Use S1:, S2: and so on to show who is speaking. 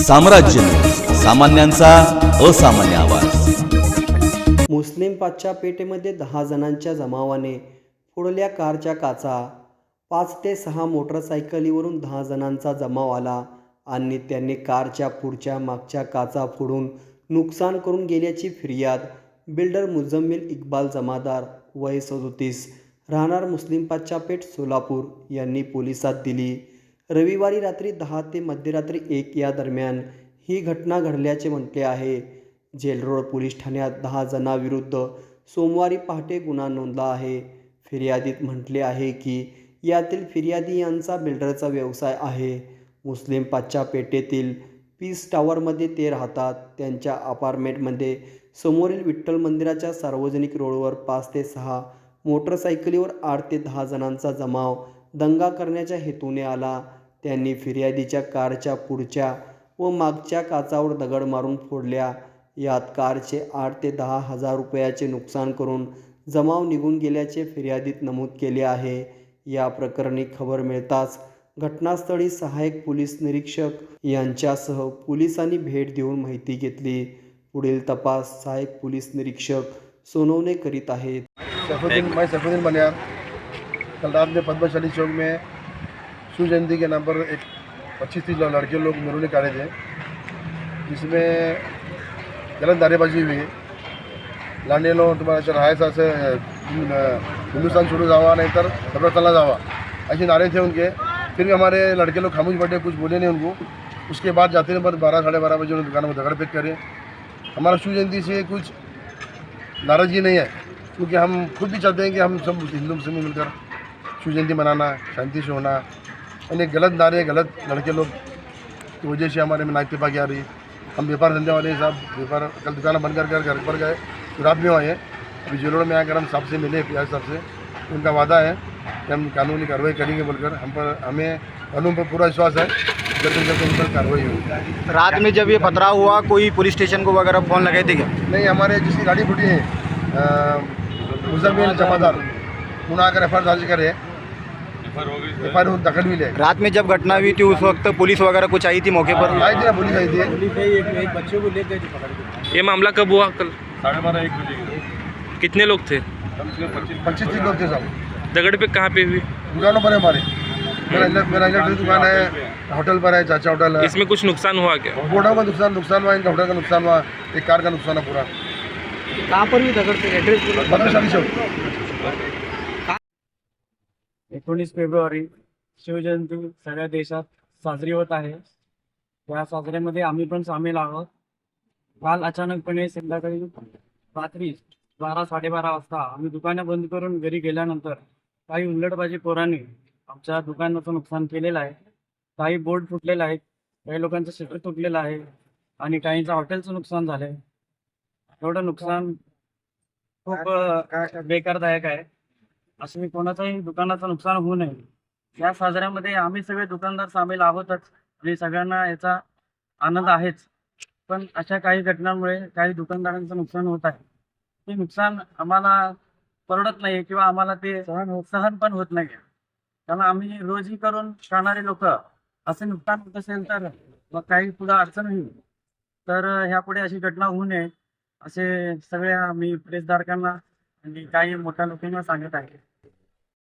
S1: साम्राज्य न्यूज, सामान्यांचा असामान्य आवाज।
S2: मुस्लिम पाचच्या पेठेमध्ये 10 जणांच्या जमावाने फोडल्या कारच्या काचा। 5 ते 6 मोटरसायकलीवरून 10 जणांचा जमाव आला आणि त्यांनी कारच्या पुढच्या मागच्या काचा फोडून नुकसान करून गेल्याची फिर्याद बिल्डर मुजम्मिल इक्बाल जमादार वय 37 राहणार मुस्लिम पाचच्या पेठ सोलापूर यांनी पोलिसात दिली। रविवारी रात्री 10 ते मध्यरात्री 1 या दरम्यान ही घटना घडल्याचे म्हटले आहे। जेलरोड पोलीस ठाण्यात 10 जणांविरुद्ध सोमवारी पहाटे गुन्हा नोंदला आहे। फिर्यादीत म्हटले आहे की यातील फिर्यादी यांचा बिल्डरचा व्यवसाय आहे। मुस्लिम पाचच्या पेठेतील पीस टावरमध्ये ते राहतात। त्यांच्या अपार्टमेंटमध्ये समोरील विठ्ठल मंदिराच्या सार्वजनिक रोडवर 5 ते 6 मोटरसायकलीवर 8 ते 10 जणांचा जमाव दंगा करण्याच्या हेतूने आला। त्यांनी फिर्यादीच्या कारच्या पुढच्या व मागच्या काचावर दगड मारून फोडल्या। यात कारचे 8 ते 10 हजार रुपयाचे नुकसान करून जमाव निघून गेल्याचे फिर्यादीत नमूद केले आहे। या प्रकरणी खबर मिळताच घटनास्थळी सहाय्यक पोलीस निरीक्षक यांच्यासह पोलिसांनी भेट देऊन माहिती घेतली। पुढील तपास सहाय्यक पोलीस निरीक्षक सोनवणे करीत आहेत।
S3: मैं सैफुद्दीन बनियार कल रात में पद्मशाली चौक में शिव जयंती के नाम पर एक 25-30 लड़के लोग मेरे निकाले थे, जिसमें गलत नारेबाजी हुई। लांडेलो तुम्हाला राहायचं असं हिंदुस्तान छोड़ो जावा नहीं तर कब्रस्तान जावा, ऐसे नारे थे उनके। फिर भी हमारे लड़के लोग खामोश बैठे, कुछ बोले नहीं उनको। उसके बाद जाते हैं पर 12-12:30 बजे उन्होंने दुकानों में दगड़ फेंक करे। हमारा शिव जयंती से कुछ नाराज़गी नहीं है, क्योंकि हम खुद भी चाहते हैं कि हम सब हिंदू मुस्लिम मिलकर शिव जयंती मनाना, शांति से होना। और ये गलत नारे, गलत लड़के लोग की वजह से हमारे में नाइतफाकी आ रही। हम व्यापार धंधे वाले साहब व्यापार कल दुकान बंद कर घर पर गए, रात में आए। अभी जेलोड़ में आकर हम साहब से मिले, पियाज साहब से। उनका वादा है कि हम कानूनी कार्रवाई करेंगे बोलकर हमें कानून पर पूरा विश्वास है। जल्द से जल्द उन पर कार्रवाई होगी।
S4: रात में जब ये पथराव हुआ कोई पुलिस स्टेशन को वगैरह फ़ोन लगाए थे क्या?
S3: नहीं, हमारे जिसकी गाड़ी फूटी है मुजम्मिल जमादार, उन्हें आकर FIR दर्ज करे, FIR दखल भी ले।
S4: रात में जब घटना हुई थी उस वक्त पुलिस वगैरह कुछ आई थी मौके पर?
S3: आई थी ना, पुलिस आई थी।
S5: एक बच्चे को ले गए थे पकड़ के।
S6: ये मामला कब हुआ? कल
S5: 12:30-1 बजे।
S6: कितने लोग थे?
S3: 25-30 लोग थे सब।
S6: दगड़ पे कहाँ पे हुई?
S3: दुकानों पर है हमारे। मेरा इलेक्ट्रिक दुकान है, होटल पर है, चाचा होटल है।
S6: इसमें कुछ नुकसान हुआ क्या?
S3: बोर्डों का नुकसान हुआ, इनका होटल का नुकसान हुआ, एक कार का नुकसान है पूरा।
S2: कहाँ पर भी दगड़ से एड्रेस
S3: पद्मशाली चौक।
S5: 19 फेब्रुवारी शिवजयंती सगळ्या देशात साजरी होत आहे। त्या साजऱ्यामध्ये आम्ही पण सामील आहोत। काल अचानकपणे संध्याकाळी रात्री 12-12:30 वाजता आम्ही दुकानं बंद करून घरी गेल्यानंतर काही उल्लडबाजी पोरांनी आमच्या दुकानाचं नुकसान केलेलं आहे। काही बोर्ड फुटलेले आहेत, काही लोकांचं शटर तुटलेलं आहे आणि काहींचं हॉटेलचं नुकसान झालं आहे। एवढं नुकसान खूप बेकारदायक आहे। असं मी कोणाचंही दुकानाचं नुकसान होऊ नये या साजऱ्यामध्ये आम्ही सगळे दुकानदार सामील आहोतच आणि सगळ्यांना याचा आनंद आहेच। पण अशा काही घटनांमुळे काही दुकानदारांचं नुकसान होत आहे। ते नुकसान आम्हाला परवडत नाही किंवा आम्हाला ते सहन पण होत नाही, कारण आम्ही रोजी करून खाणारे लोक असे नुकसान होत असेल तर मग काही पुढे अडचण होईल। तर ह्यापुढे अशी घटना होऊ नये असे सगळे आम्ही प्रेसधारकांना आणि काही मोठ्या लोकांना सांगत आहे।